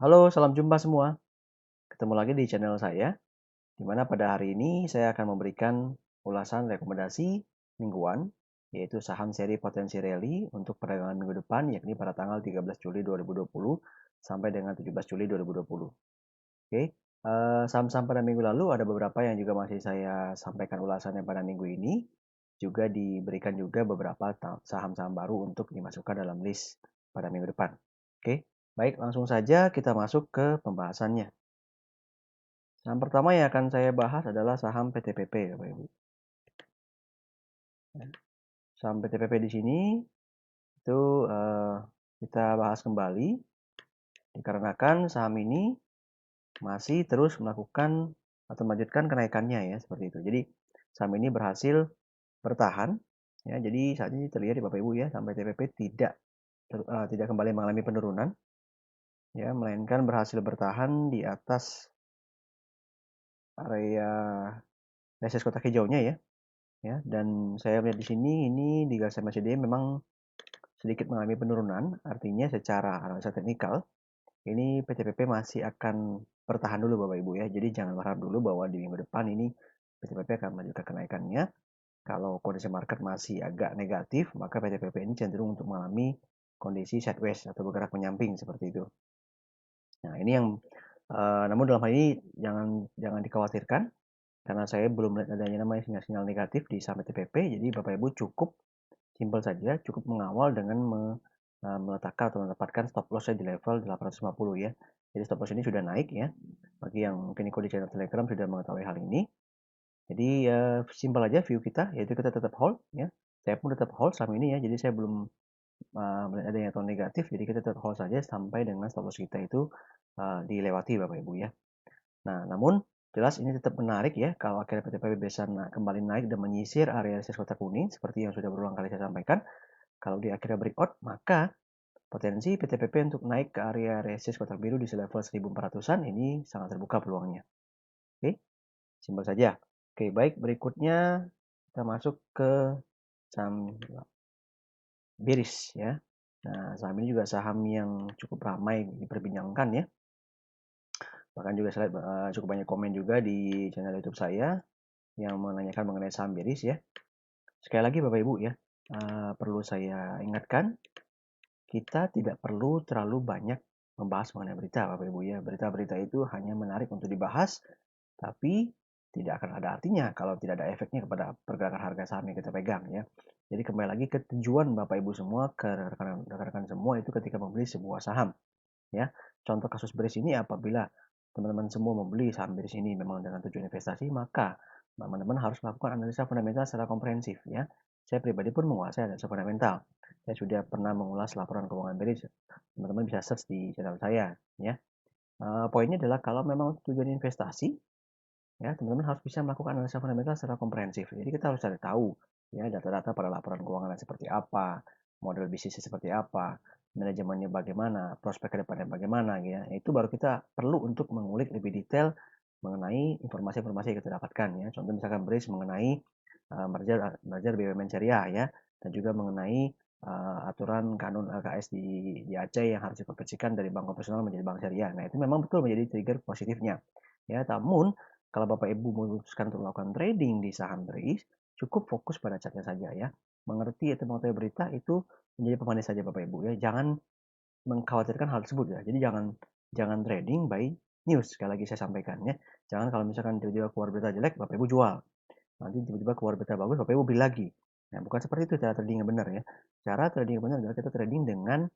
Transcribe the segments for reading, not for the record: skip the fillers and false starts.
Halo, salam jumpa semua. Ketemu lagi di channel saya, di mana pada hari ini saya akan memberikan ulasan rekomendasi mingguan, yaitu saham seri potensi rally untuk perdagangan minggu depan, yakni pada tanggal 13 Juli 2020 sampai dengan 17 Juli 2020. Oke, saham-saham pada minggu lalu ada beberapa yang juga masih saya sampaikan ulasannya pada minggu ini. Juga diberikan juga beberapa saham-saham baru untuk dimasukkan dalam list pada minggu depan. Oke, baik langsung saja kita masuk ke pembahasannya. Saham pertama yang akan saya bahas adalah saham PTPP, Bapak Ibu. Saham PTPP di sini itu kita bahas kembali dikarenakan saham ini masih terus melakukan atau melanjutkan kenaikannya ya seperti itu. Jadi saham ini berhasil bertahan ya. Jadi saat ini terlihat di Bapak Ibu ya, saham PTPP tidak kembali mengalami penurunan ya, melainkan berhasil bertahan di atas area resistance kotak hijaunya ya. Dan saya melihat di sini ini di garis MACD memang sedikit mengalami penurunan, artinya secara analisa teknikal ini PTPP masih akan bertahan dulu Bapak Ibu ya. Jadi jangan berharap dulu bahwa di minggu depan ini PTPP akan melanjutkan kenaikannya. Kalau kondisi market masih agak negatif, maka PTPP ini cenderung untuk mengalami kondisi sideways atau bergerak menyamping seperti itu. Nah, ini yang namun dalam hal ini jangan dikhawatirkan karena saya belum melihat adanya namanya sinyal-sinyal negatif di saham PTPP. Jadi Bapak Ibu cukup simpel saja, cukup mengawal dengan meletakkan atau menempatkan stop loss di level 850 ya. Jadi stop loss ini sudah naik ya. Bagi yang mungkin ikut di channel Telegram sudah mengetahui hal ini. Jadi simpel aja view kita, yaitu kita tetap hold ya. Saya pun tetap hold saham ini ya. Jadi saya belum melihat adanya tone negatif, jadi kita tetap hold saja sampai dengan stop loss kita itu dilewati Bapak Ibu ya. Nah, namun jelas ini tetap menarik ya kalau akhirnya PTPP bisa kembali naik dan menyisir area resistance kotak kuning seperti yang sudah berulang kali saya sampaikan. Kalau di akhirnya breakout, maka potensi PTPP untuk naik ke area resistance kotak biru di level 1400-an ini sangat terbuka peluangnya. Oke, simpel saja. Oke, baik berikutnya kita masuk ke saham Biris ya. Nah, saham ini juga saham yang cukup ramai diperbincangkan ya. Bahkan juga saya cukup banyak komen juga di channel YouTube saya yang menanyakan mengenai saham Biris ya. Sekali lagi Bapak Ibu ya, perlu saya ingatkan, kita tidak perlu terlalu banyak membahas mengenai berita Bapak Ibu ya. Berita-berita itu hanya menarik untuk dibahas, tapi tidak akan ada artinya kalau tidak ada efeknya kepada pergerakan harga saham yang kita pegang ya. Jadi kembali lagi ke tujuan Bapak Ibu semua, ke rekan-rekan semua itu ketika membeli sebuah saham ya. Contoh kasus Biris ini apabila teman-teman semua membeli saham Biris ini memang dengan tujuan investasi, maka teman-teman harus melakukan analisa fundamental secara komprehensif ya. Saya pribadi pun menguasai analisa fundamental. Saya sudah pernah mengulas laporan keuangan Biris. Teman-teman bisa search di channel saya ya. Poinnya adalah kalau memang tujuan investasi ya, teman-teman harus bisa melakukan analisa fundamental secara komprehensif. Jadi kita harus cari tahu ya data-data pada laporan keuangan seperti apa, model bisnisnya seperti apa, manajemennya bagaimana, prospek ke depannya bagaimana ya. Itu baru kita perlu untuk mengulik lebih detail mengenai informasi-informasi yang kita dapatkan ya. Contoh misalkan Brace mengenai merger BUMN Syariah ya, dan juga mengenai aturan kanun LKS di Aceh yang harus dikonversikan dari bank konvensional menjadi bank syariah. Nah, itu memang betul menjadi trigger positifnya. Ya, namun kalau Bapak Ibu memutuskan untuk melakukan trading di saham BRIS, cukup fokus pada chartnya saja ya. Mengerti atau mengetahui berita itu menjadi pemanis saja Bapak Ibu ya. Jangan mengkhawatirkan hal tersebut ya. Jadi jangan trading by news. Sekali lagi saya sampaikan ya. Jangan kalau misalkan tiba-tiba keluar berita jelek, Bapak Ibu jual. Nanti tiba-tiba keluar berita bagus, Bapak Ibu beli lagi. Nah, bukan seperti itu cara trading yang benar ya. Cara trading yang benar adalah kita trading dengan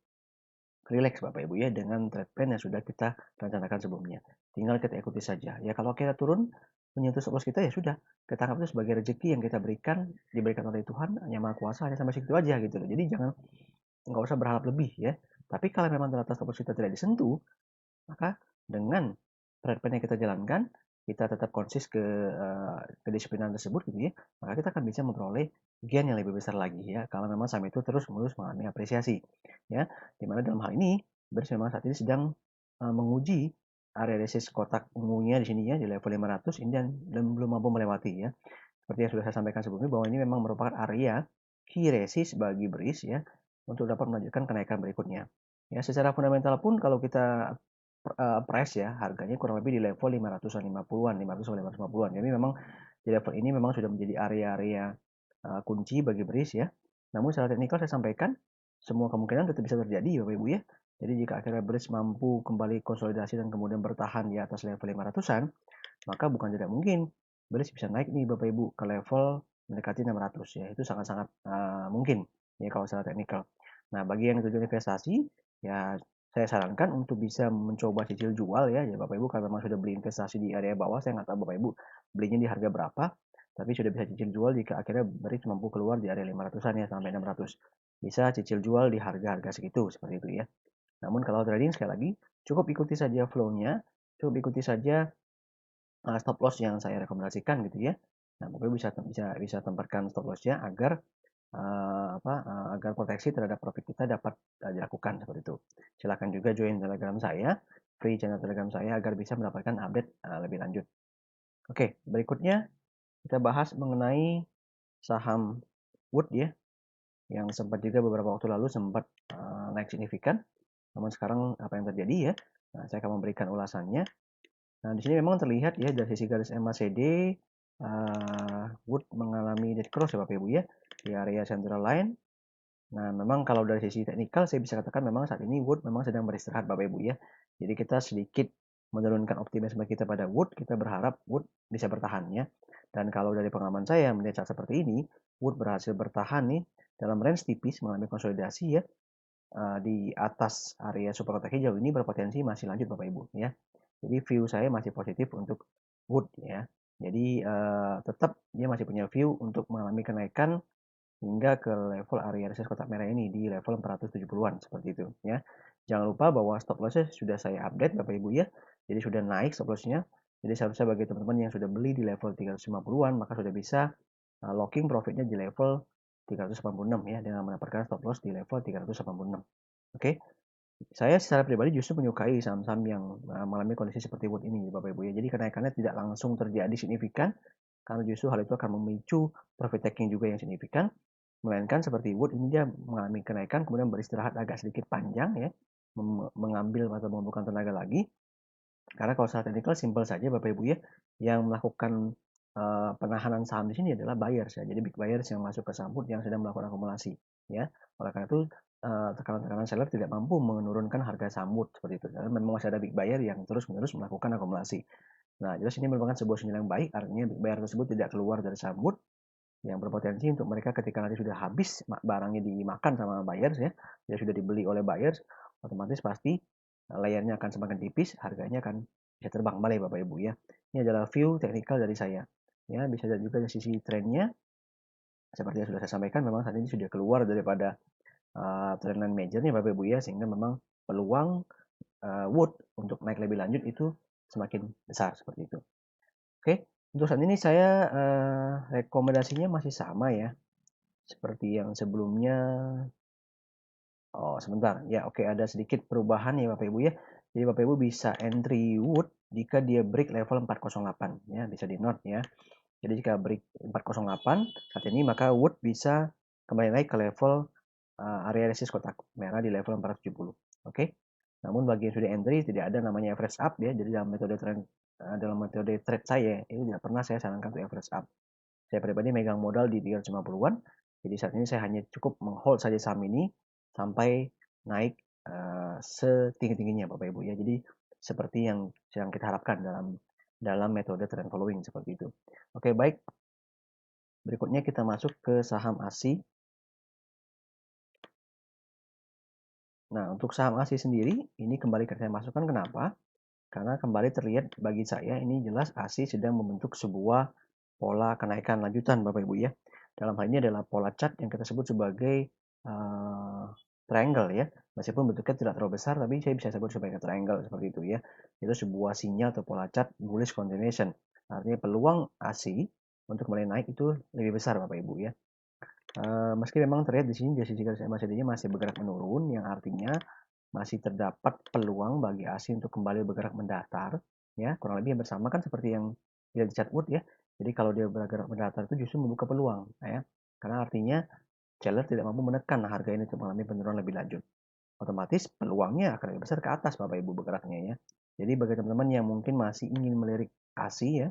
relax Bapak Ibu ya, dengan trade plan yang sudah kita rencanakan sebelumnya. Tinggal kita ikuti saja. Ya kalau kita turun menyentuh stop loss kita ya sudah, kita anggap itu sebagai rezeki yang kita diberikan oleh Tuhan yang Maha Kuasa hanya sampai situ aja gitu loh. Jadi nggak usah berharap lebih ya. Tapi kalau memang ternyata stop loss kita tidak disentuh, maka dengan trade plan yang kita jalankan, kita tetap konsis kedisiplinan tersebut gitu ya, maka kita akan bisa memperoleh gain yang lebih besar lagi ya kalau memang saham itu terus-menerus mengalami apresiasi ya. Dimana dalam hal ini BERS memang saat ini sedang menguji area resist kotak ungunya di sini ya di level 500 ini dan belum mampu melewati ya. Seperti yang sudah saya sampaikan sebelumnya bahwa ini memang merupakan area key resist bagi BERS ya untuk dapat melanjutkan kenaikan berikutnya. Ya, secara fundamental pun kalau kita price ya, harganya kurang lebih di level 550-an, 500-550-an. Jadi memang di level ini memang sudah menjadi area-area kunci bagi bearish ya. Namun secara teknikal saya sampaikan semua kemungkinan tetap bisa terjadi Bapak Ibu ya. Jadi jika akhirnya bearish mampu kembali konsolidasi dan kemudian bertahan di atas level 500-an, maka bukan tidak mungkin bearish bisa naik nih Bapak Ibu ke level mendekati 600 ya. Itu sangat-sangat mungkin ya kalau secara teknikal. Nah, bagi yang tujuan investasi ya saya sarankan untuk bisa mencoba cicil jual ya Bapak Ibu, kalau memang sudah beli investasi di area bawah, saya nggak tahu Bapak Ibu belinya di harga berapa, tapi sudah bisa cicil jual jika akhirnya bearish mampu keluar di area 500-an ya sampai 600. Bisa cicil jual di harga-harga segitu seperti itu ya. Namun kalau trading sekali lagi cukup ikuti saja flow-nya, cukup ikuti saja stop loss yang saya rekomendasikan gitu ya. Nah, Bapak bisa bisa tempatkan stop loss-nya agar agar proteksi terhadap profit kita dapat dilakukan seperti itu. Silakan juga join Telegram saya, free channel Telegram saya agar bisa mendapatkan update lebih lanjut. Oke, berikutnya kita bahas mengenai saham Wood ya, yang sempat juga beberapa waktu lalu sempat naik signifikan. Namun sekarang apa yang terjadi ya? Nah, saya akan memberikan ulasannya. Nah, di sini memang terlihat ya dari sisi garis MACD Wood mengalami dead cross ya Bapak Ibu ya di area central line. Nah, memang kalau dari sisi teknikal saya bisa katakan memang saat ini Wood memang sedang beristirahat Bapak Ibu ya. Jadi kita sedikit menurunkan optimisme kita pada Wood, kita berharap Wood bisa bertahan ya. Dan kalau dari pengalaman saya melihat saat seperti ini, Wood berhasil bertahan nih dalam range tipis mengalami konsolidasi ya di atas area super kotak hijau ini berpotensi masih lanjut Bapak Ibu ya. Jadi view saya masih positif untuk Wood ya. Jadi tetap dia masih punya view untuk mengalami kenaikan hingga ke level area resistance kotak merah ini di level 470-an seperti itu ya. Jangan lupa bahwa stop loss-nya sudah saya update Bapak Ibu ya. Jadi sudah naik stop loss-nya. Jadi seharusnya bagi teman-teman yang sudah beli di level 350-an maka sudah bisa locking profitnya di level 386 ya dengan mendapatkan stop loss di level 386. Oke. Saya secara pribadi justru menyukai saham-saham yang mengalami kondisi seperti Wood ini Bapak Ibu ya. Jadi kenaikannya tidak langsung terjadi signifikan karena justru hal itu akan memicu profit taking juga yang signifikan. Melainkan seperti Wood ini dia mengalami kenaikan kemudian beristirahat agak sedikit panjang ya, mengambil atau mengumpulkan tenaga lagi. Karena kalau secara teknikal simpel saja Bapak Ibu ya, yang melakukan penahanan saham di sini adalah buyers ya. Jadi big buyers yang masuk ke saham Wood yang sedang melakukan akumulasi ya. Oleh karena itu tekanan-tekanan seller tidak mampu menurunkan harga saham Wood seperti itu. Karena memang masih ada big buyer yang terus-menerus melakukan akumulasi. Nah, jelas ini merupakan sebuah sinyal yang baik, artinya big buyer tersebut tidak keluar dari saham Wood yang berpotensi untuk mereka ketika nanti sudah habis barangnya dimakan sama buyers ya, sudah dibeli oleh buyers, otomatis pasti layarnya akan semakin tipis, harganya akan bisa terbang kembali Bapak Ibu ya. Ini adalah view teknikal dari saya. Ya, bisa juga dari sisi trennya seperti yang sudah saya sampaikan memang saat ini sudah keluar daripada trendline majornya Bapak Ibu ya, sehingga memang peluang Wood untuk naik lebih lanjut itu semakin besar seperti itu. Oke, untuk saat ini saya rekomendasinya masih sama ya, seperti yang sebelumnya. Oh, sebentar. Ya, oke, ada sedikit perubahan ya Bapak Ibu ya. Jadi Bapak Ibu bisa entry Wood jika dia break level 408 ya, bisa di note ya. Jadi jika break 408 saat ini maka Wood bisa kembali naik ke level area resist kotak merah di level 470. Oke. Namun bagi yang sudah entry tidak ada namanya average up ya. Jadi dalam metode trade saya ini tidak pernah saya sarankan untuk average up. Saya pribadi megang modal di 350-an. Jadi saat ini saya hanya cukup menghold saja saham ini sampai naik setinggi-tingginya Bapak Ibu ya. Jadi seperti yang kita harapkan dalam metode trend following seperti itu. Oke, baik. Berikutnya kita masuk ke saham ASI. Nah, untuk saham ASI sendiri ini kembali saya masukkan kenapa? Karena kembali terlihat bagi saya ini jelas ASI sedang membentuk sebuah pola kenaikan lanjutan Bapak Ibu ya. Dalam hal ini adalah pola chart yang kita sebut sebagai triangle ya. Meskipun bentuknya tidak terlalu besar tapi saya bisa sebut sebagai triangle seperti itu ya. Itu sebuah sinyal atau pola chart bullish continuation. Artinya peluang ASI untuk mulai naik itu lebih besar Bapak Ibu ya. Meski memang terlihat di sini dari sisi garis MACD-nya masih bergerak menurun yang artinya masih terdapat peluang bagi ASI untuk kembali bergerak mendatar ya, kurang lebih yang bersama kan seperti yang tidak di chart Wood ya. Jadi kalau dia bergerak mendatar itu justru membuka peluang ya. Karena artinya seller tidak mampu menekan harga ini untuk mengalami penurunan lebih lanjut. otomatis peluangnya akan lebih besar ke atas Bapak Ibu bergeraknya ya. Jadi bagi teman-teman yang mungkin masih ingin melirik ASI ya,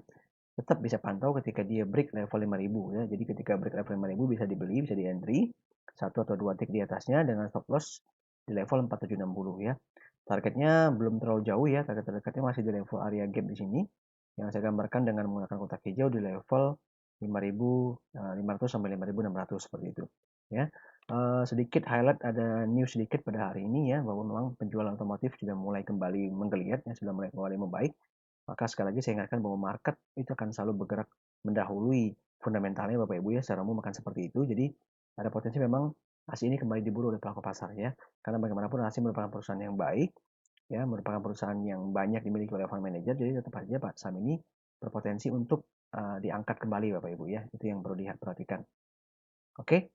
tetap bisa pantau ketika dia break level 5000 ya. Jadi ketika break level 5000 bisa dibeli, bisa di entry 1 atau 2 tick di atasnya dengan stop loss di level 4760 ya. Targetnya belum terlalu jauh ya, target terdekatnya masih di level area gap di sini yang saya gambarkan dengan menggunakan kotak hijau di level 5500 sampai 5600 seperti itu ya. Sedikit highlight, ada news sedikit pada hari ini ya, bahwa memang penjualan otomotif sudah mulai kembali menggeliat ya, sudah mulai kembali membaik. Maka sekali lagi saya ingatkan bahwa market itu akan selalu bergerak mendahului fundamentalnya Bapak Ibu ya, secara umum akan seperti itu. Jadi ada potensi memang ASI ini kembali diburu oleh pelaku pasar ya, karena bagaimanapun ASI merupakan perusahaan yang baik ya, merupakan perusahaan yang banyak dimiliki oleh fund manager, jadi tetap saja Pak saham ini berpotensi untuk diangkat kembali Bapak Ibu ya, itu yang perlu diperhatikan. Oke.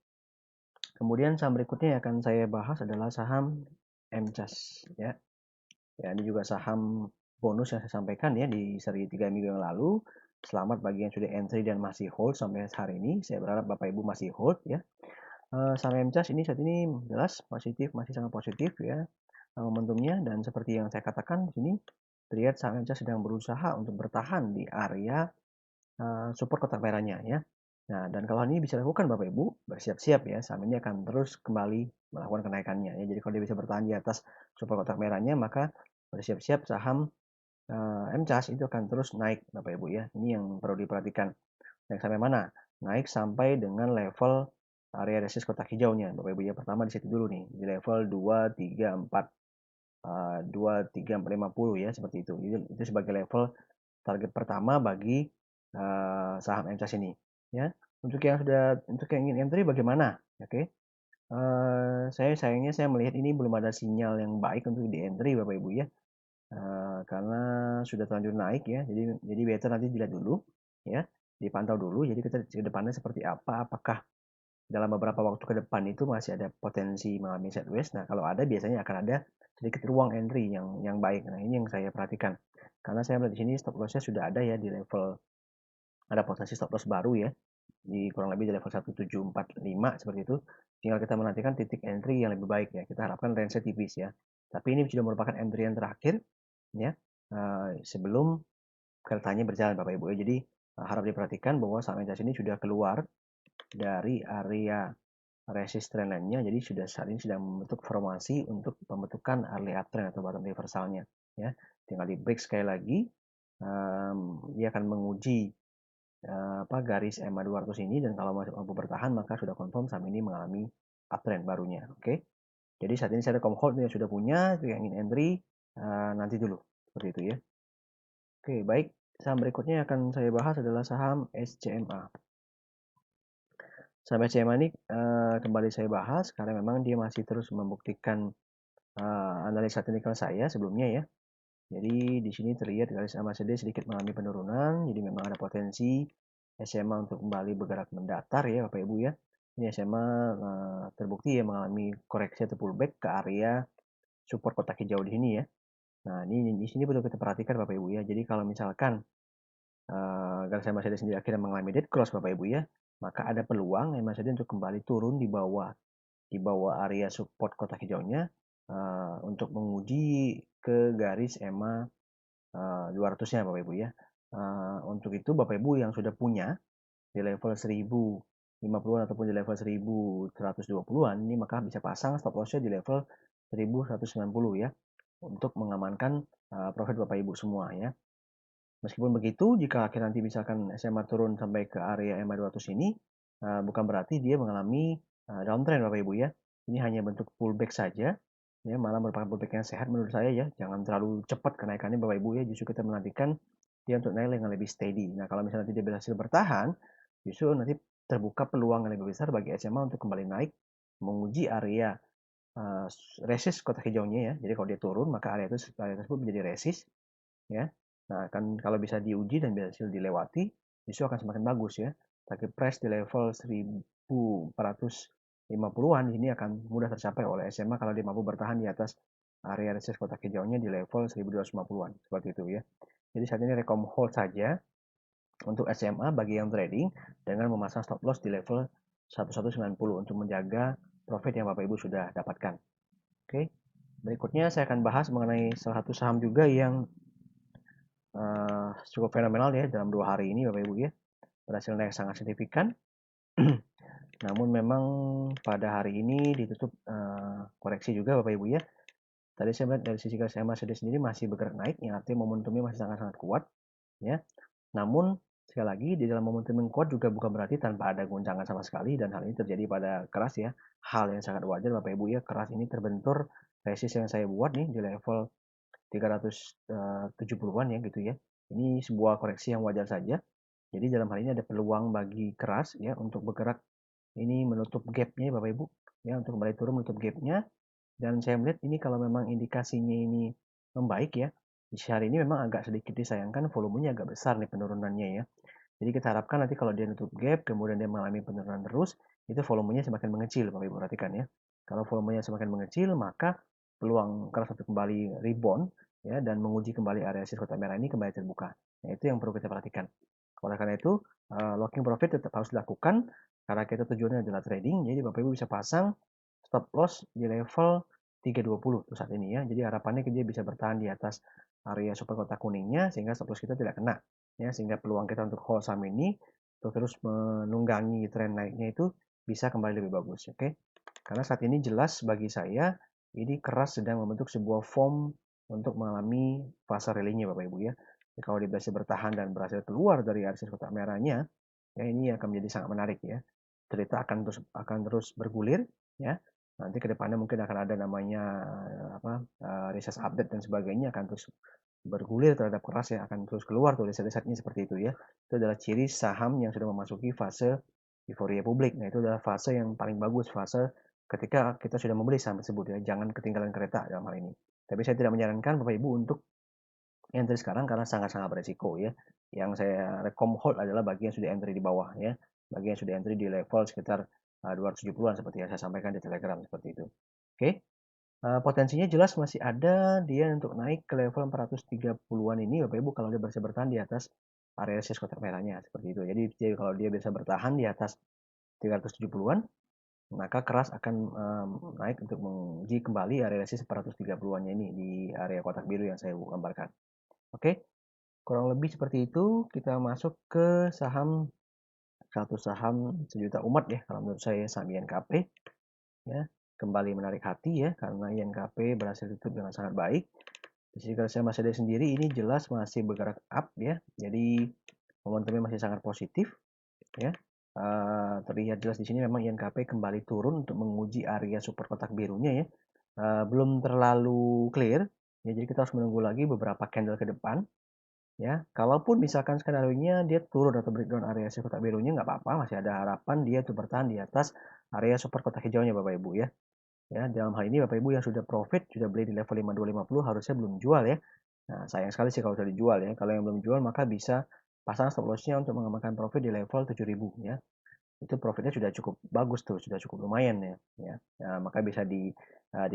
Kemudian saham berikutnya yang akan saya bahas adalah saham MCAS ya. Ya, ini juga saham bonus yang saya sampaikan ya di seri 3 minggu yang lalu. Selamat bagi yang sudah entry dan masih hold sampai hari ini. Saya berharap Bapak Ibu masih hold ya. Saham MCAS ini saat ini jelas positif, masih sangat positif ya momentumnya, dan seperti yang saya katakan di sini terlihat saham MCAS sedang berusaha untuk bertahan di area support kotak merahnya ya. Nah, dan kalau ini bisa dilakukan Bapak Ibu, bersiap-siap ya, saham ini akan terus kembali melakukan kenaikannya ya. Jadi kalau dia bisa bertahan di atas support kotak merahnya, maka bersiap-siap saham MCAS itu akan terus naik Bapak Ibu ya. Ini yang perlu diperhatikan. Naik sampai mana? Naik sampai dengan level area resist kotak hijaunya Bapak Ibu ya. Pertama di situ dulu nih, di level 2, 3, 4, 2, 3, 4, 50 ya, seperti itu. Itu sebagai level target pertama bagi saham MCAS ini ya. Untuk yang ingin entry bagaimana? Oke. Sayangnya saya melihat ini belum ada sinyal yang baik untuk di entry Bapak Ibu ya. Karena sudah terlanjur naik ya. Jadi better nanti dilihat dulu ya. Dipantau dulu. Jadi kita ke depannya seperti apa? Apakah dalam beberapa waktu ke depan itu masih ada potensi mengalami sideways? Nah, kalau ada biasanya akan ada sedikit ruang entry yang baik. Nah, ini yang saya perhatikan. Karena saya melihat di sini stop loss-nya sudah ada ya di level, ada potensi stop loss baru ya di kurang lebih di level 1745 seperti itu. Tinggal kita menantikan titik entry yang lebih baik ya. Kita harapkan range tipis ya. Tapi ini sudah merupakan entry yang terakhir ya, sebelum keretanya berjalan Bapak Ibu ya. Jadi harap diperhatikan bahwa saham MCAS ini sudah keluar dari area resist trend line-nya, jadi sudah saat ini sedang membentuk formasi untuk pembentukan early uptrend atau bottom reversalnya ya. Tinggal di break sekali lagi, dia akan menguji garis EMA 200 ini, dan kalau masih mampu bertahan maka sudah confirm saham ini mengalami uptrend barunya. Oke. Jadi saat ini saya rekom hold yang sudah punya, yang ingin entry nanti dulu seperti itu ya. Oke, baik. Saham berikutnya yang akan saya bahas adalah saham SCMA. Saham SCMA ini kembali saya bahas karena memang dia masih terus membuktikan analisa teknikal saya sebelumnya ya. Jadi di sini terlihat garis MACD sedikit mengalami penurunan, jadi memang ada potensi SMA untuk kembali bergerak mendatar ya Bapak Ibu ya. Ini SMA terbukti ya mengalami koreksi atau pullback ke area support kotak hijau di sini ya. Nah, ini di sini perlu kita perhatikan Bapak Ibu ya. Jadi kalau misalkan garis MACD sendiri akhirnya mengalami dead cross Bapak Ibu ya, maka ada peluang MACD untuk kembali turun di bawah area support kotak hijaunya untuk menguji ke garis EMA 200-nya Bapak Ibu ya. Untuk itu Bapak Ibu yang sudah punya di level 1050-an ataupun di level 1120-an ini, maka bisa pasang stop loss-nya di level 1190 ya, untuk mengamankan profit Bapak Ibu semua ya. Meskipun begitu, jika akhir nanti misalkan SMA turun sampai ke area EMA 200 ini, bukan berarti dia mengalami downtrend Bapak Ibu ya. Ini hanya bentuk pullback saja, ya, malah merupakan pullback yang sehat menurut saya ya. Jangan terlalu cepat kenaikannya Bapak Ibu ya, justru kita menantikan dia untuk naik dengan lebih steady. Nah, kalau misalnya nanti dia berhasil bertahan, justru nanti terbuka peluang yang lebih besar bagi SMA untuk kembali naik, menguji area resist kotak hijaunya ya. Jadi kalau dia turun, maka area tersebut menjadi resist ya. Nah, kan kalau bisa diuji dan berhasil dilewati, justru akan semakin bagus ya. Target price di level 1450-an ini akan mudah tercapai oleh SMA kalau dia mampu bertahan di atas area resist kotak hijaunya di level 1250-an, seperti itu ya. Jadi saat ini rekom hold saja untuk SMA bagi yang trading dengan memasang stop loss di level 1190 untuk menjaga profit yang Bapak Ibu sudah dapatkan. Oke. Berikutnya saya akan bahas mengenai salah satu saham juga yang cukup fenomenal ya dalam 2 hari ini Bapak Ibu ya, berhasil naik sangat signifikan. Namun memang pada hari ini ditutup koreksi juga Bapak Ibu ya. Tadi saya melihat dari sisi KSM sendiri masih bergerak naik, yang artinya momentumnya masih sangat-sangat kuat ya. Namun sekali lagi di dalam momentum yang kuat juga bukan berarti tanpa ada guncangan sama sekali, dan hal ini terjadi pada keras ya. Hal yang sangat wajar Bapak Ibu ya, keras ini terbentur resist yang saya buat nih di level 370-an ya gitu ya. Ini sebuah koreksi yang wajar saja. Jadi dalam hal ini ada peluang bagi keras ya untuk bergerak ini menutup gapnya Bapak Ibu ya, untuk kembali turun menutup gapnya. Dan saya melihat ini kalau memang indikasinya ini membaik ya, di hari ini memang agak sedikit disayangkan volumenya agak besar nih penurunannya ya. Jadi kita harapkan nanti kalau dia nutup gap kemudian dia mengalami penurunan terus, itu volumenya semakin mengecil Bapak Ibu perhatikan ya. Kalau volumenya semakin mengecil maka peluang keras untuk kembali rebound ya dan menguji kembali area resist kotak merah ini kembali terbuka. Nah, itu yang perlu kita perhatikan. Oleh karena itu, locking profit tetap harus dilakukan karena kita tujuannya adalah trading. Jadi Bapak Ibu bisa pasang stop loss di level 320 tuh saat ini ya. Jadi harapannya dia bisa bertahan di atas area super kotak kuningnya sehingga stop loss kita tidak kena ya, sehingga peluang kita untuk hold saham ini untuk terus menunggangi tren naiknya itu bisa kembali lebih bagus, oke? Karena saat ini jelas bagi saya ini keras sedang membentuk sebuah form untuk mengalami fase rally-nya Bapak Ibu ya. Jadi kalau dia berhasil bertahan dan berhasil keluar dari area kotak merahnya, ya ini akan menjadi sangat menarik ya. Cerita akan terus bergulir ya. Nanti kedepannya mungkin akan ada namanya research update dan sebagainya akan terus bergulir terhadap keras ya, akan terus keluar tuh riset-risetnya seperti itu ya. Itu adalah ciri saham yang sudah memasuki fase euforia publik. Nah, itu adalah fase yang paling bagus, fase ketika kita sudah membeli saham tersebut ya. Jangan ketinggalan kereta dalam hal ini. Tapi saya tidak menyarankan Bapak Ibu untuk entry sekarang karena sangat-sangat beresiko ya. Yang saya rekom hold adalah bagi yang sudah entry di bawah ya. Bagi yang sudah entry di level sekitar 270-an seperti yang saya sampaikan di Telegram seperti itu. Oke. Potensinya jelas masih ada dia untuk naik ke level 430-an ini Bapak Ibu kalau dia bisa bertahan di atas area resist kotak merahnya seperti itu. Jadi kalau dia bisa bertahan di atas 370-an maka keras akan naik untuk menguji kembali area resist 430-an-nya ini di area kotak biru yang saya gambarkan. Oke, kurang lebih seperti itu. Kita masuk ke satu saham sejuta umat ya kalau menurut saya, saham INKP ya, kembali menarik hati ya karena INKP berhasil tutup dengan sangat baik. Di sisi saya masih ada sendiri ini jelas masih bergerak up ya, jadi momentumnya masih sangat positif ya. Terlihat jelas di sini memang INKP kembali turun untuk menguji area super kotak birunya ya. Belum terlalu clear ya, jadi kita harus menunggu lagi beberapa candle ke depan ya. Kalaupun misalkan skenario-nya dia turun atau breakdown area super kotak birunya nggak apa-apa, masih ada harapan dia tuh bertahan di atas area super kotak hijaunya Bapak Ibu ya. Ya, dalam hal ini Bapak Ibu yang sudah profit, sudah beli di level 5250 harusnya belum jual ya. Nah, sayang sekali sih kalau sudah dijual ya. Kalau yang belum jual maka bisa pasang stop loss-nya untuk mengamankan profit di level 7000 ya. Itu profitnya sudah cukup bagus tuh, sudah cukup lumayan ya. Nah, maka bisa di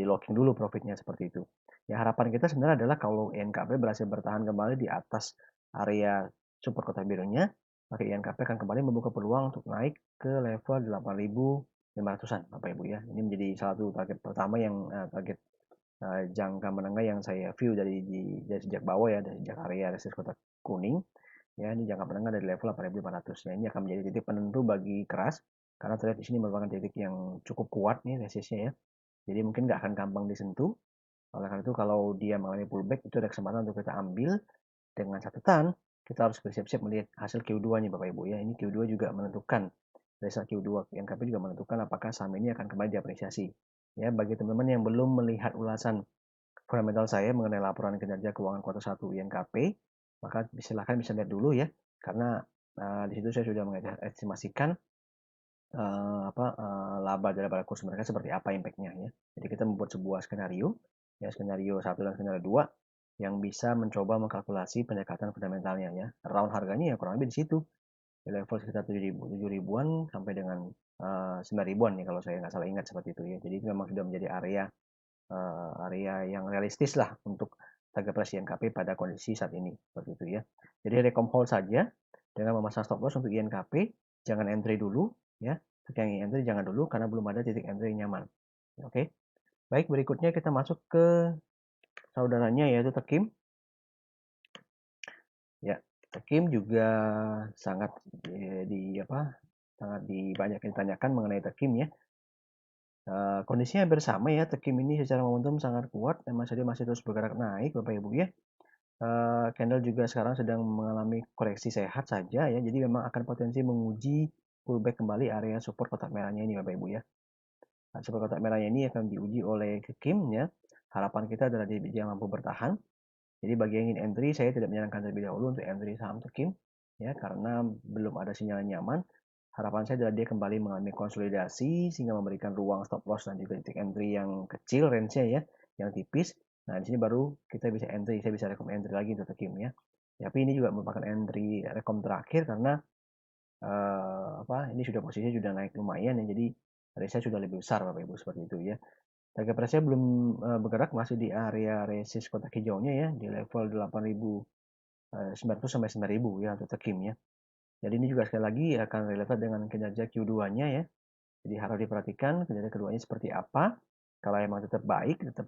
locking dulu profitnya seperti itu. Ya, harapan kita sebenarnya adalah kalau INKP berhasil bertahan kembali di atas area support kotak birunya, maka INKP akan kembali membuka peluang untuk naik ke level 8500-an Bapak Ibu ya. Ini menjadi salah satu target pertama yang target jangka menengah yang saya view dari sejak bawah ya, dari sejak area resist kotak kuning ya. Ini jangka menengah dari level 8500 ya. Ini akan menjadi titik penentu bagi keras karena terlihat di sini merupakan titik yang cukup kuat nih resistnya ya. Jadi mungkin nggak akan gampang disentuh. Oleh karena itu kalau dia mengalami pullback itu ada kesempatan untuk kita ambil, dengan catatan kita harus bersiap-siap melihat hasil Q2 nya Bapak Ibu ya. Ini Q2 juga menentukan, result Q2 NKP juga menentukan apakah saham ini akan kembali diapresiasi. Ya, bagi teman-teman yang belum melihat ulasan fundamental saya mengenai laporan kinerja keuangan kuartal 1 INKP, maka silahkan bisa lihat dulu ya, karena di situ saya sudah mengestimasikan laba daripada kurs mereka seperti apa impactnya ya. Jadi kita membuat sebuah skenario, ya skenario 1 dan skenario 2 yang bisa mencoba mengkalkulasi pendekatan fundamentalnya ya. Round harganya ya kurang lebih di situ, di level sekitar 7 ribuan sampai dengan 9 ribuan ya kalau saya nggak salah ingat seperti itu ya. Jadi itu memang sudah menjadi area yang realistis lah untuk target price INKP pada kondisi saat ini seperti itu ya. Jadi rekom hold saja dengan memasang stop loss untuk INKP, jangan entry dulu ya. Untuk yang entry jangan dulu karena belum ada titik entry yang nyaman. Oke. Baik, berikutnya kita masuk ke saudaranya yaitu Tekim. Ya, Tekim juga sangat sangat banyak ditanyakan mengenai Tekim ya. Kondisinya hampir sama ya, Tekim ini secara momentum sangat kuat dan masih terus bergerak naik Bapak Ibu ya. Candle juga sekarang sedang mengalami koreksi sehat saja ya, jadi memang akan potensi menguji pullback kembali area support kotak merahnya ini Bapak Ibu ya. Support kotak merahnya ini akan diuji oleh Tekim ya. Harapan kita adalah dia mampu bertahan. Jadi bagi yang ingin entry, saya tidak menyarankan terlebih dahulu untuk entry saham Tekim ya, karena belum ada sinyal nyaman. Harapan saya adalah dia kembali mengalami konsolidasi sehingga memberikan ruang stop loss dan juga titik entry yang kecil range-nya ya, yang tipis. Nah, di sini baru kita bisa entry, saya bisa rekom entry lagi untuk Tekim ya. Tapi ini juga merupakan entry rekom terakhir karena ini sudah posisinya sudah naik lumayan ya, jadi risk sudah lebih besar Bapak Ibu seperti itu ya. Target price-nya belum bergerak, masih di area resist kotak hijaunya ya, di level 8.900 sampai 9.000 ya untuk Tekim ya. Jadi ini juga sekali lagi akan relevan dengan kinerja Q2-nya ya. Jadi harus diperhatikan kinerja keduanya seperti apa. Kalau emang tetap baik, tetap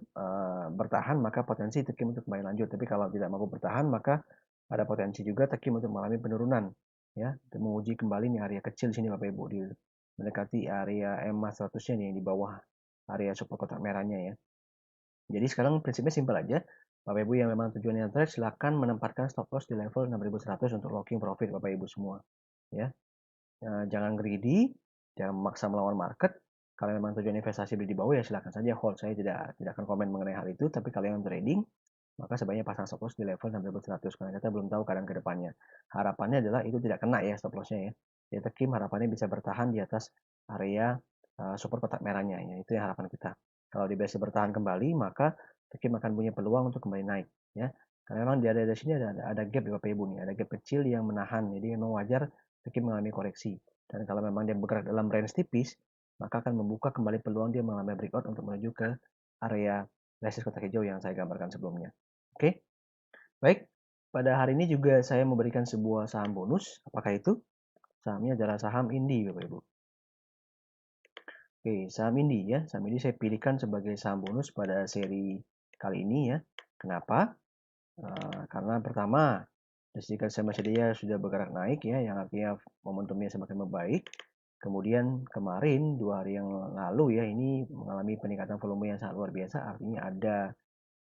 bertahan, maka potensi Tekim untuk kembali lanjut. Tapi kalau tidak mampu bertahan, maka ada potensi juga Tekim untuk mengalami penurunan ya, untuk menguji kembali nih area kecil sini Bapak Ibu, di mendekati area EMA 100-nya nih, di bawah area support kotak merahnya ya. Jadi sekarang prinsipnya simpel aja. Bapak Ibu yang memang tujuannya trade, silakan menempatkan stop loss di level 6.100 untuk locking profit Bapak Ibu semua ya. Jangan greedy, jangan memaksa melawan market. Kalau memang tujuan investasi beli di bawah ya silakan saja hold. Saya tidak akan komen mengenai hal itu, tapi kalau yang trading maka sebaiknya pasang stop loss di level 6.100 karena kita belum tahu keadaan ke depannya. Harapannya adalah itu tidak kena ya stop lossnya ya. Ya Tekim harapannya bisa bertahan di atas area support kotak merahnya ya. Itu yang harapan kita. Kalau dia bisa bertahan kembali maka Tekim akan punya peluang untuk kembali naik ya. Karena memang di area sini ada gap di Bapak Ibu nih, ada gap kecil yang menahan. Jadi memang wajar Tekim mengalami koreksi. Dan kalau memang dia bergerak dalam range tipis, maka akan membuka kembali peluang dia mengalami breakout untuk menuju ke area resist kotak hijau yang saya gambarkan sebelumnya. Oke, baik. Pada hari ini juga saya memberikan sebuah saham bonus. Apakah itu? Sahamnya adalah saham Indi, Bapak Ibu. Oke, saham Indi ya. Saham Indi saya pilihkan sebagai saham bonus pada seri kali ini ya. Kenapa? Karena pertama, jika sama dia sudah bergerak naik ya, yang artinya momentumnya semakin membaik. Kemudian kemarin 2 hari yang lalu ya, ini mengalami peningkatan volume yang sangat luar biasa. Artinya ada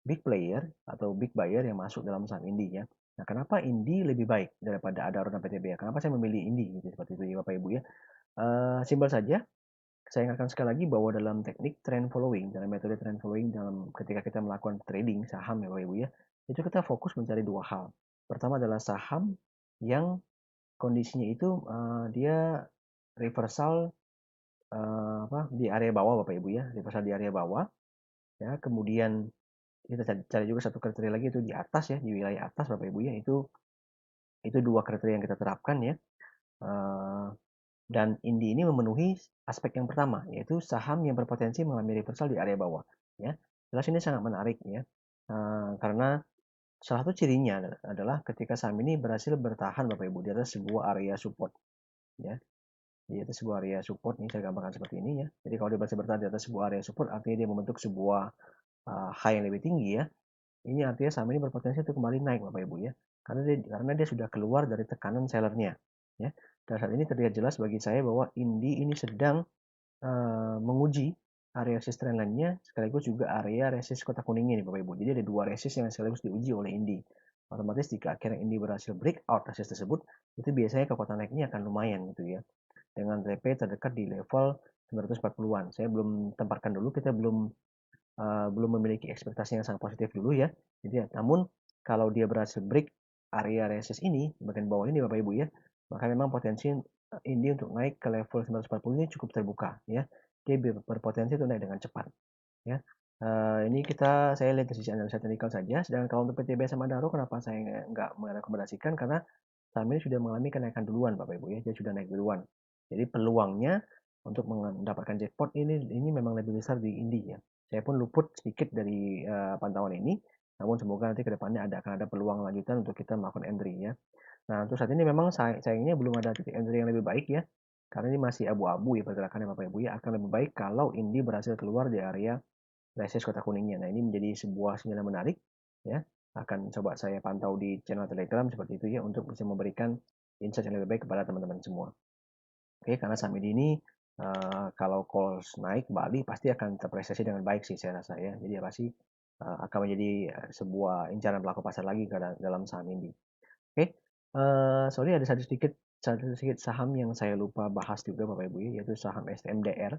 big player atau big buyer yang masuk dalam saham Indi ya. Nah, kenapa Indi lebih baik daripada Adaro dan PTBA? Kenapa saya memilih Indi gitu, seperti itu ya Bapak Ibu ya. Simpel saja, saya ingatkan sekali lagi bahwa dalam teknik trend following, dalam metode trend following, dalam ketika kita melakukan trading saham ya Bapak Ibu ya, itu kita fokus mencari 2 hal. Pertama adalah saham yang kondisinya itu dia reversal di area bawah Bapak Ibu ya, reversal di area bawah ya. Kemudian kita cari juga satu kriteria lagi itu di atas ya, di wilayah atas Bapak Ibu ya, itu 2 kriteria yang kita terapkan ya. Dan Indi ini memenuhi aspek yang pertama, yaitu saham yang berpotensi mengalami reversal di area bawah ya. Jelas ini sangat menarik ya, karena salah satu cirinya adalah ketika saham ini berhasil bertahan Bapak Ibu di atas sebuah area support ya. Di atas sebuah area support, ini saya gambarkan seperti ini ya. Jadi kalau dia berhasil bertahan di atas sebuah area support, artinya dia membentuk sebuah high yang lebih tinggi ya. Ini artinya saham ini berpotensi untuk kembali naik Bapak Ibu ya. Karena dia sudah keluar dari tekanan sellernya ya. Dan saat ini terlihat jelas bagi saya bahwa Indi ini sedang menguji area resist trendline-nya sekaligus juga area resist kotak kuningnya nih Bapak Ibu. Jadi ada 2 resist yang sekaligus diuji oleh Indi. Otomatis jika akhirnya Indi berhasil breakout resist tersebut, itu biasanya kekuatan naiknya akan lumayan gitu ya. Dengan TP terdekat di level 940-an. Saya belum tempatkan dulu, kita belum memiliki ekspektasi yang sangat positif dulu ya. Jadi namun kalau dia berhasil break area resist ini bagian bawah ini Bapak Ibu ya, maka memang potensi ini untuk naik ke level 940 ini cukup terbuka ya. Dia berpotensi untuk naik dengan cepat ya. Ini saya lihat dari sisi analisa teknikal saja. Sedangkan kalau untuk PTB sama Daro, kenapa saya nggak merekomendasikan? Karena saham ini sudah mengalami kenaikan duluan Bapak Ibu ya, dia sudah naik duluan. Jadi peluangnya untuk mendapatkan jackpot ini memang lebih besar di Indi ya. Saya pun luput sedikit dari pantauan ini, namun semoga nanti ke depannya akan ada peluang lanjutan untuk kita melakukan entry ya. Nah, untuk saat ini memang sayangnya belum ada titik entry yang lebih baik ya, karena ini masih abu-abu ya pergerakannya Bapak Ibu ya. Akan lebih baik kalau Indi berhasil keluar di area resist kotak kuningnya. Nah, ini menjadi sebuah sinyal yang menarik ya. Akan coba saya pantau di channel Telegram seperti itu ya untuk bisa memberikan insight yang lebih baik kepada teman-teman semua. Oke, karena saham ini kalau calls naik Bali pasti akan terpresiasi dengan baik sih saya rasa ya. Jadi pasti akan menjadi sebuah incaran pelaku pasar lagi dalam saham ini. Oke, sorry ada satu sedikit saham yang saya lupa bahas juga Bapak Ibu ya, yaitu saham STMDR.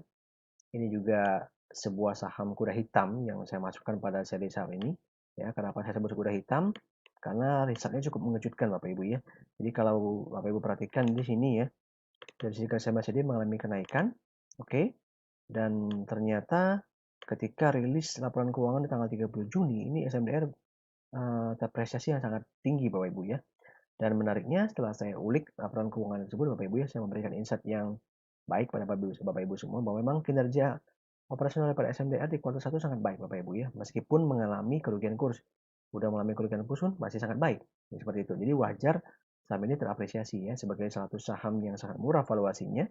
Ini juga sebuah saham kuda hitam yang saya masukkan pada seri saham ini. Ya, kenapa saya sebut kuda hitam? Karena risetnya cukup mengejutkan Bapak Ibu ya. Jadi kalau Bapak Ibu perhatikan di sini ya, dari sisi KSMACD mengalami kenaikan, oke. Dan ternyata ketika rilis laporan keuangan di tanggal 30 Juni, ini SMDR terpresiasi yang sangat tinggi Bapak Ibu ya. Dan menariknya setelah saya ulik laporan keuangan tersebut Bapak Ibu ya, saya memberikan insight yang baik pada Bapak Ibu semua bahwa memang kinerja operasional pada SMDR di kuartal 1 sangat baik Bapak Ibu ya, meskipun mengalami kerugian kurs. Udah mengalami kerugian kurs pun masih sangat baik. Ya, seperti itu. Jadi wajar saham ini terapresiasi ya sebagai salah satu saham yang sangat murah valuasinya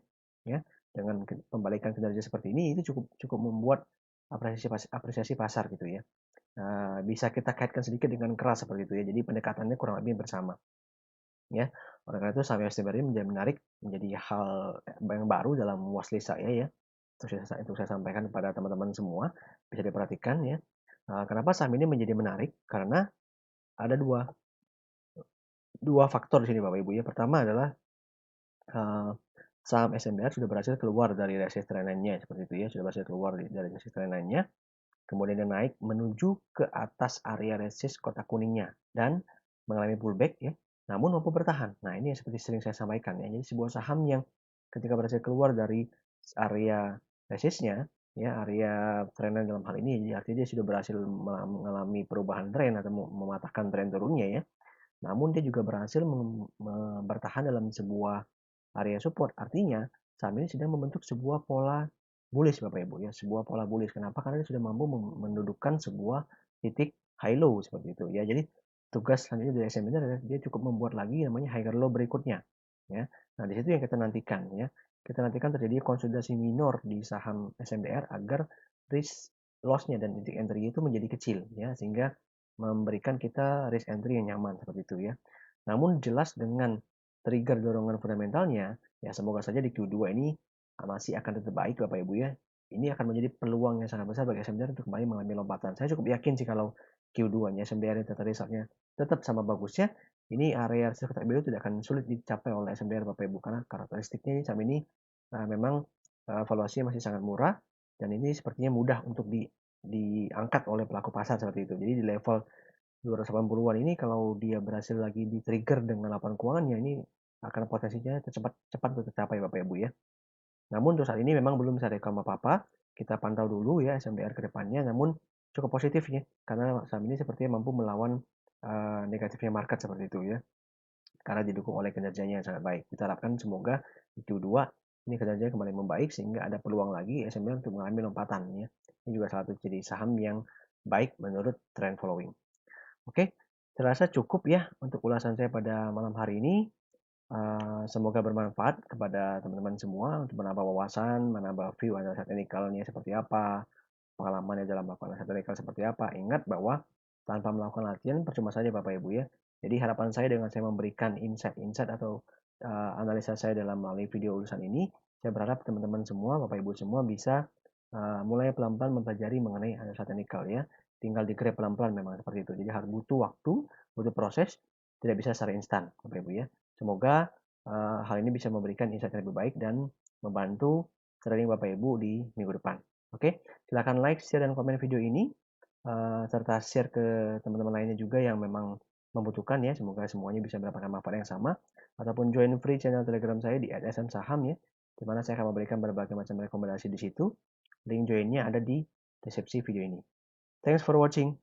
ya. Dengan pembalikan kinerja seperti ini itu cukup membuat apresiasi pasar gitu ya. Bisa kita kaitkan sedikit dengan keras seperti itu ya. Jadi pendekatannya kurang lebih bersama. Ya, oleh karena itu saham STMR ini menjadi menarik, menjadi hal yang baru dalam watchlist saya ya. Untuk saya sampaikan kepada teman-teman semua, bisa diperhatikan ya. Kenapa saham ini menjadi menarik? Karena ada dua faktor di sini Bapak Ibu ya. Pertama adalah saham SMBR sudah berhasil keluar dari resist trend line-nya seperti itu ya, sudah berhasil keluar dari resist trend line-nya. Kemudian dia naik menuju ke atas area resist kotak kuningnya dan mengalami pullback ya, namun mampu bertahan. Nah, ini seperti sering saya sampaikan ya. Jadi sebuah saham yang ketika berhasil keluar dari area resistnya ya, area trend line dalam hal ini, jadi artinya dia sudah berhasil mengalami perubahan tren atau mematahkan tren turunnya ya. Namun dia juga berhasil bertahan dalam sebuah area support. Artinya saham ini sedang membentuk sebuah pola bullish Bapak Ibu ya, sebuah pola bullish. Kenapa? Karena dia sudah mampu mendudukkan sebuah titik high low seperti itu ya. Jadi tugas selanjutnya dari SM ini adalah dia cukup membuat lagi namanya higher low berikutnya ya. Nah, di situ yang kita nantikan ya. Kita nantikan terjadi konsolidasi minor di saham SMDR agar risk loss-nya dan titik entry itu menjadi kecil ya, sehingga memberikan kita risk entry yang nyaman seperti itu ya. Namun jelas dengan trigger dorongan fundamentalnya, ya semoga saja di Q2 ini masih akan tetap baik Bapak Ibu ya. Ini akan menjadi peluang yang sangat besar bagi SMDR untuk kembali mengalami lompatan. Saya cukup yakin sih kalau Q2-nya SMDR ini tetap sama bagusnya, ini area resistance kotak biru tidak akan sulit dicapai oleh SMDR Bapak Ibu karena karakteristiknya saham ini memang valuasinya masih sangat murah dan ini sepertinya mudah untuk diangkat oleh pelaku pasar seperti itu. Jadi di level 280-an ini kalau dia berhasil lagi di-trigger dengan laporan keuangannya ini akan potensinya cepat untuk tercapai Bapak Ibu ya. Namun untuk saat ini memang belum bisa rekam apa-apa. Kita pantau dulu ya SMDR ke depannya, namun cukup positif ya karena saham ini sepertinya mampu melawan negatifnya market seperti itu ya. Karena didukung oleh kinerjanya yang sangat baik. Kita harapkan semoga di Q2 ini kinerjanya kembali membaik sehingga ada peluang lagi SMDR untuk mengalami lompatan ya. Ini juga salah satu jadi saham yang baik menurut trend following. Oke, saya rasa cukup ya untuk ulasan saya pada malam hari ini. Semoga bermanfaat kepada teman-teman semua untuk menambah wawasan, menambah view analisa teknikalnya seperti apa, pengalamannya dalam melakukan analisa teknikal seperti apa. Ingat bahwa tanpa melakukan latihan percuma saja Bapak Ibu ya. Jadi harapan saya dengan saya memberikan insight-insight atau analisa saya dalam melalui video ulasan ini, saya berharap teman-teman semua, Bapak Ibu semua bisa mulai pelan-pelan mempelajari mengenai analisa teknikal ya. Tinggal di-grab pelan-pelan memang seperti itu. Jadi harus butuh waktu, butuh proses, tidak bisa secara instan Bapak Ibu ya. Semoga hal ini bisa memberikan insight yang lebih baik dan membantu trading Bapak Ibu di minggu depan. Oke, silakan like, share, dan komen video ini serta share ke teman-teman lainnya juga yang memang membutuhkan ya. Semoga semuanya bisa mendapatkan manfaat yang sama. Ataupun join free channel Telegram saya di @smsaham ya, di mana saya akan memberikan berbagai macam rekomendasi di situ. Link joinnya ada di deskripsi video ini. Thanks for watching.